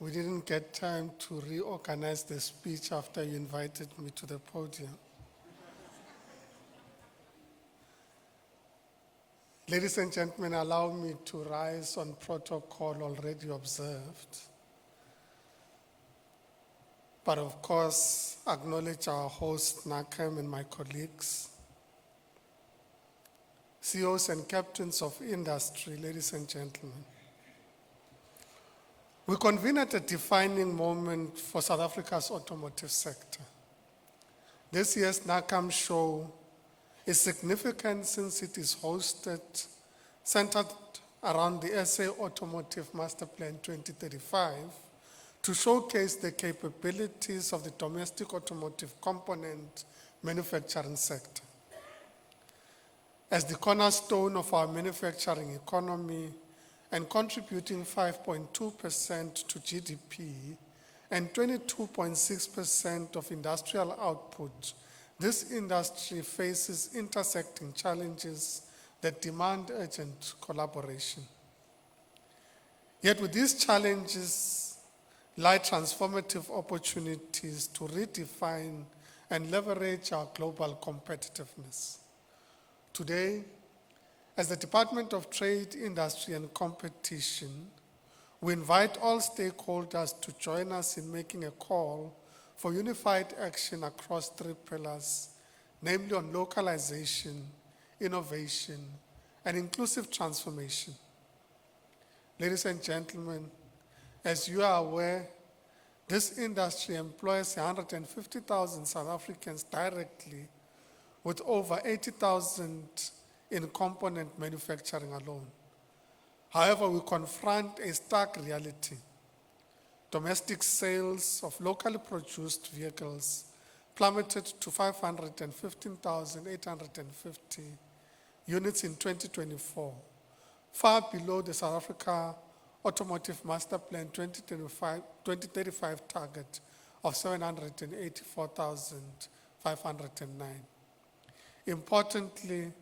We didn't get time to reorganize the speech after you invited me to the podium. Ladies and gentlemen, allow me to rise on protocol already observed. But of course, acknowledge our host, Nakam, and my colleagues, CEOs and captains of industry, ladies and gentlemen. We convene at a defining moment for South Africa's automotive sector. This year's NACAM show is significant since it is centered around the SA Automotive Master Plan 2035 to showcase the capabilities of the domestic automotive component manufacturing sector. As the cornerstone of our manufacturing economy and contributing 5.2% to GDP and 22.6% of industrial output, this industry faces intersecting challenges that demand urgent collaboration. Yet with these challenges lie transformative opportunities to redefine and leverage our global competitiveness. Today, as the Department of Trade, Industry and Competition, we invite all stakeholders to join us in making a call for unified action across three pillars, namely on localization, innovation, and inclusive transformation. Ladies and gentlemen, as you are aware, this industry employs 150,000 South Africans directly, with over 80,000 in component manufacturing alone. However, we confront a stark reality. Domestic sales of locally produced vehicles plummeted to 515,850 units in 2024, far below the South Africa Automotive Master Plan 2035 target of 784,509. Importantly,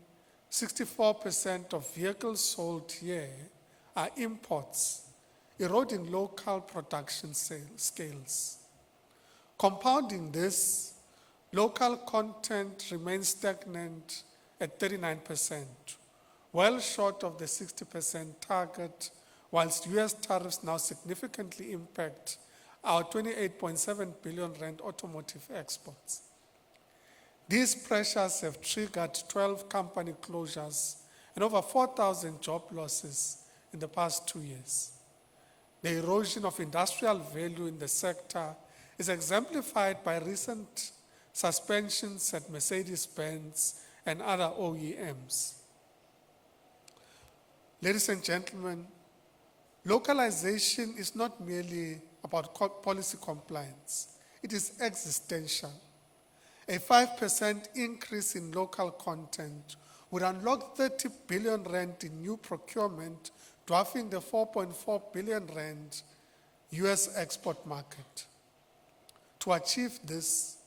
64% of vehicles sold here are imports, eroding local production scales. Compounding this, local content remains stagnant at 39%, well short of the 60% target, whilst US tariffs now significantly impact our 28.7 billion rand automotive exports. These pressures have triggered 12 company closures and over 4,000 job losses in the past 2 years. The erosion of industrial value in the sector is exemplified by recent suspensions at Mercedes-Benz and other OEMs. Ladies and gentlemen, localization is not merely about policy compliance, it is existential. A 5% increase in local content would unlock 30 billion rand in new procurement, dwarfing the 4.4 billion rand US export market. To achieve this,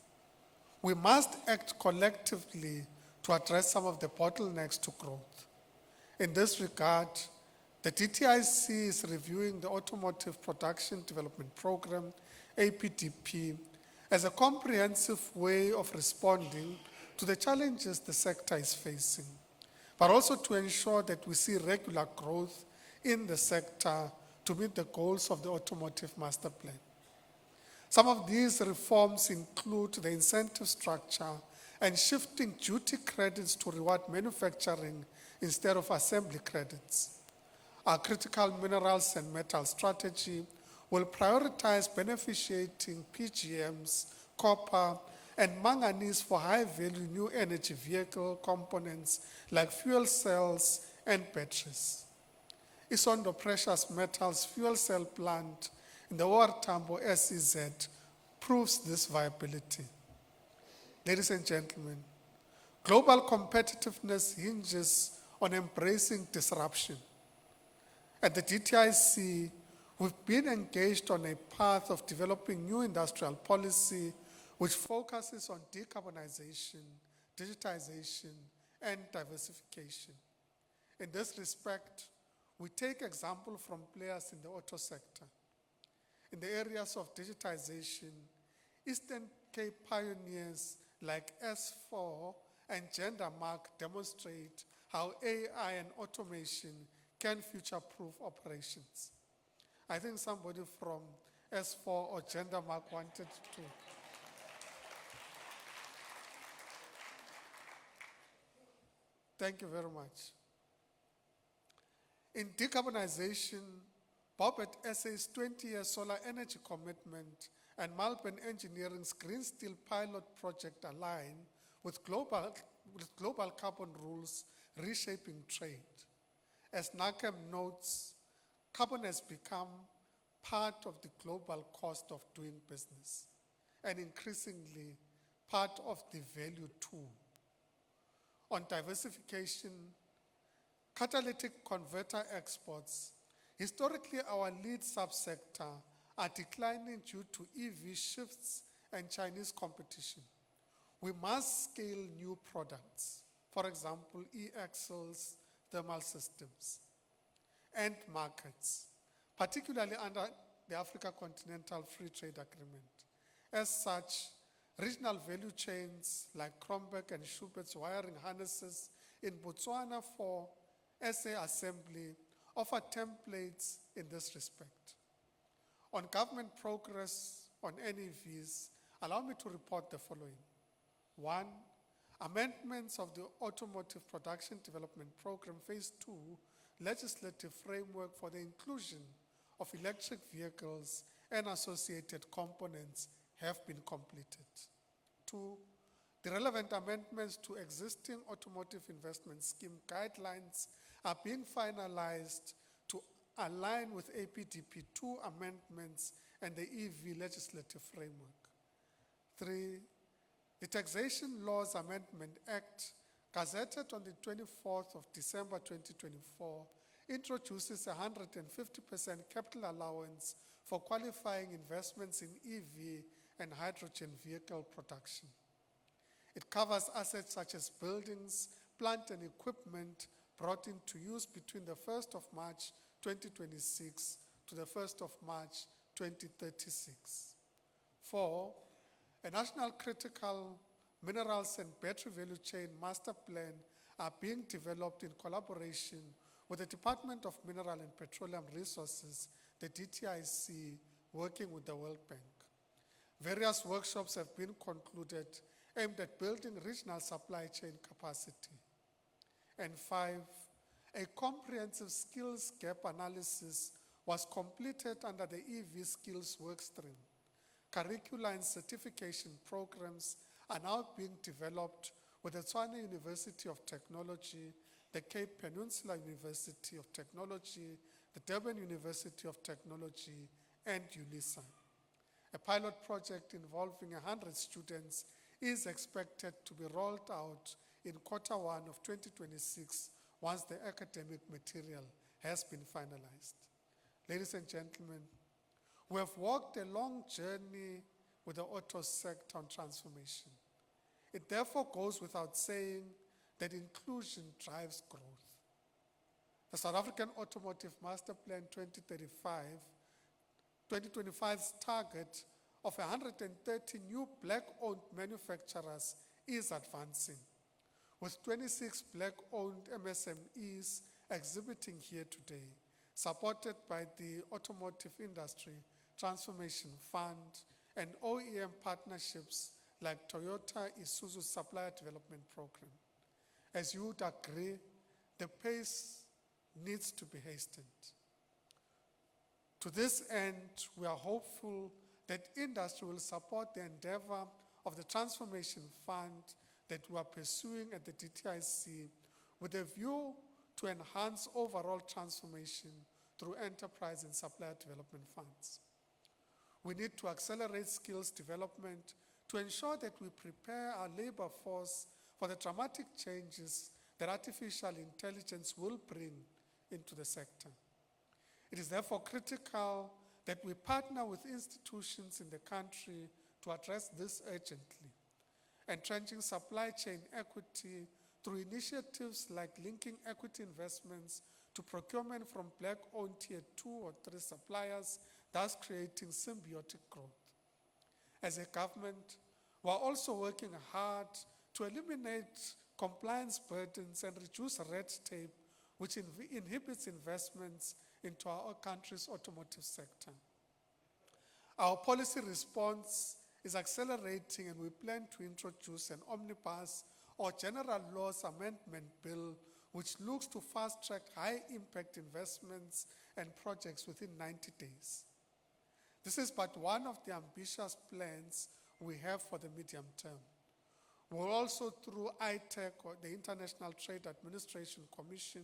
we must act collectively to address some of the bottlenecks to growth. In this regard, the DTIC is reviewing the Automotive Production Development Program, APDP, as a comprehensive way of responding to the challenges the sector is facing, but also to ensure that we see regular growth in the sector to meet the goals of the Automotive Master Plan. Some of these reforms include the incentive structure and shifting duty credits to reward manufacturing instead of assembly credits. Our critical minerals and metal strategy will prioritize beneficiating PGMs, copper, and manganese for high-value new energy vehicle components like fuel cells and batteries. Isondo Precious Metals fuel cell plant in the OR Tambo SEZ proves this viability. Ladies and gentlemen, global competitiveness hinges on embracing disruption. At the DTIC, we've been engaged on a path of developing new industrial policy which focuses on decarbonization, digitization, and diversification. In this respect, we take example from players in the auto sector. in the areas of digitization, Eastern Cape pioneers like S4 and GenderMark demonstrate how AI and automation can future-proof operations. I think somebody from S4 or GenderMark wanted to. Thank you very much. In decarbonization, Bob at SA's 20-year solar energy commitment and Melbourne Engineering's Green Steel pilot project align with global carbon rules reshaping trade. As NACEM notes, carbon has become part of the global cost of doing business and increasingly part of the value too. On diversification, catalytic converter exports, historically our lead subsector, are declining due to EV shifts and Chinese competition. We must scale new products, for example, e-axles, thermal systems, and markets, particularly under the Africa Continental Free Trade Agreement. As such, regional value chains like Kromberg and Schubert's wiring harnesses in Botswana for SA assembly offer templates in this respect. On government progress on NEVs, allow me to report the following. 1, amendments of the Automotive Production Development Program Phase 2 legislative framework for the inclusion of electric vehicles and associated components have been completed. 2, the relevant amendments to existing automotive investment scheme guidelines are being finalized to align with APDP2 amendments and the EV legislative framework. 3, the Taxation Laws Amendment Act, gazetted on the 24th of December 2024, introduces a 150% capital allowance for qualifying investments in EV and hydrogen vehicle production. It covers assets such as buildings, plant and equipment brought into use between the 1st of March 2026 to the 1st of March 2036. 4, a national critical minerals and battery value chain master plan are being developed in collaboration with the Department of Mineral and Petroleum Resources, the DTIC, working with the World Bank. Various workshops have been concluded aimed at building regional supply chain capacity. And 5, a comprehensive skills gap analysis was completed under the EV skills workstream. Curricula and certification programs are now being developed with the Tshwane University of Technology, the Cape Peninsula University of Technology, the Durban University of Technology, and UNISA. A pilot project involving 100 students is expected to be rolled out in Q1 of 2026 once the academic material has been finalized. Ladies and gentlemen, we have walked a long journey with the auto sector on transformation. It therefore goes without saying that inclusion drives growth. The South African Automotive Master Plan 2025's target of 130 new black-owned manufacturers is advancing, with 26 black-owned MSMEs exhibiting here today, supported by the Automotive Industry Transformation Fund and OEM partnerships like Toyota Isuzu Supplier Development Program. As you would agree, the pace needs to be hastened. To this end, we are hopeful that industry will support the endeavor of the Transformation Fund that we are pursuing at the DTIC with a view to enhance overall transformation through enterprise and supplier development funds. We need to accelerate skills development to ensure that we prepare our labor force for the dramatic changes that artificial intelligence will bring into the sector. It is therefore critical that we partner with institutions in the country to address this urgently, entrenching supply chain equity through initiatives like linking equity investments to procurement from black-owned tier 2 or 3 suppliers thus creating symbiotic growth. As a government, we are also working hard to eliminate compliance burdens and reduce red tape, which inhibits investments into our country's automotive sector. Our policy response is accelerating, and we plan to introduce an omnibus or general laws amendment bill which looks to fast-track high-impact investments and projects within 90 days. This is but one of the ambitious plans we have for the medium term. We will also, through ITEC, or the International Trade Administration Commission,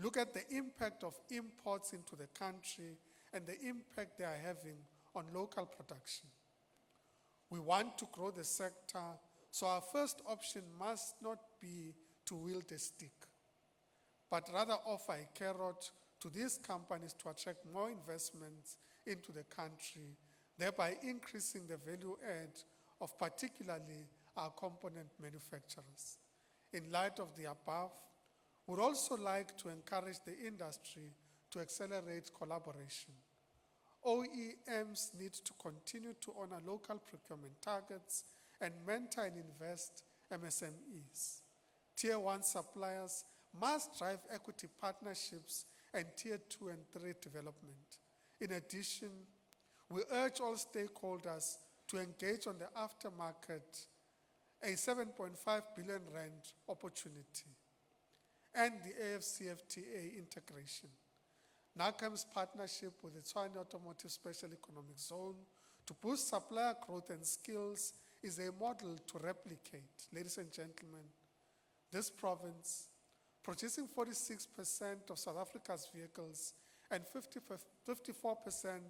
look at the impact of imports into the country and the impact they are having on local production. We want to grow the sector, so our first option must not be to wield a stick, but rather offer a carrot to these companies to attract more investments into the country, thereby increasing the value add of particularly our component manufacturers. In light of the above, we'd also like to encourage the industry to accelerate collaboration. OEMs need to continue to honor local procurement targets and mentor and invest MSMEs. Tier 1 suppliers must drive equity partnerships and Tier 2 and 3 development. In addition, we urge all stakeholders to engage on the aftermarket, a 7.5 billion rand opportunity, and the AFCFTA integration. NACAM's partnership with the Tshwane Automotive Special Economic Zone to boost supplier growth and skills is a model to replicate. Ladies and gentlemen, this province, producing 46% of South Africa's vehicles and 54%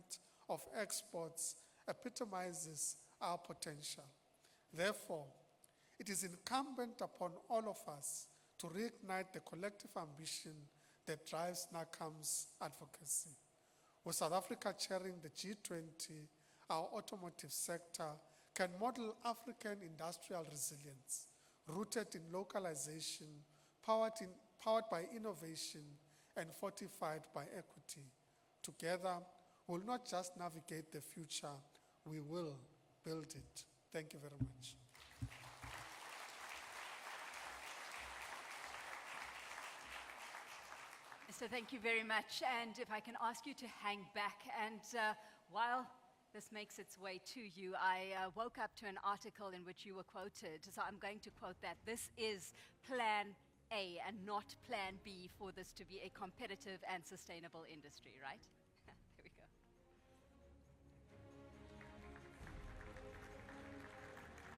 of exports, epitomizes our potential. Therefore, it is incumbent upon all of us to reignite the collective ambition that drives NACAM's advocacy. With South Africa chairing the G20, our automotive sector can model African industrial resilience, rooted in localization, powered by innovation, and fortified by equity. Together, we'll not just navigate the future, we will build it. Thank you very much. So thank you very much. And if I can ask you to hang back, and while this makes its way to you, I woke up to an article in which you were quoted. So I'm going to quote that. This is plan A and not plan B for this to be a competitive and sustainable industry, right?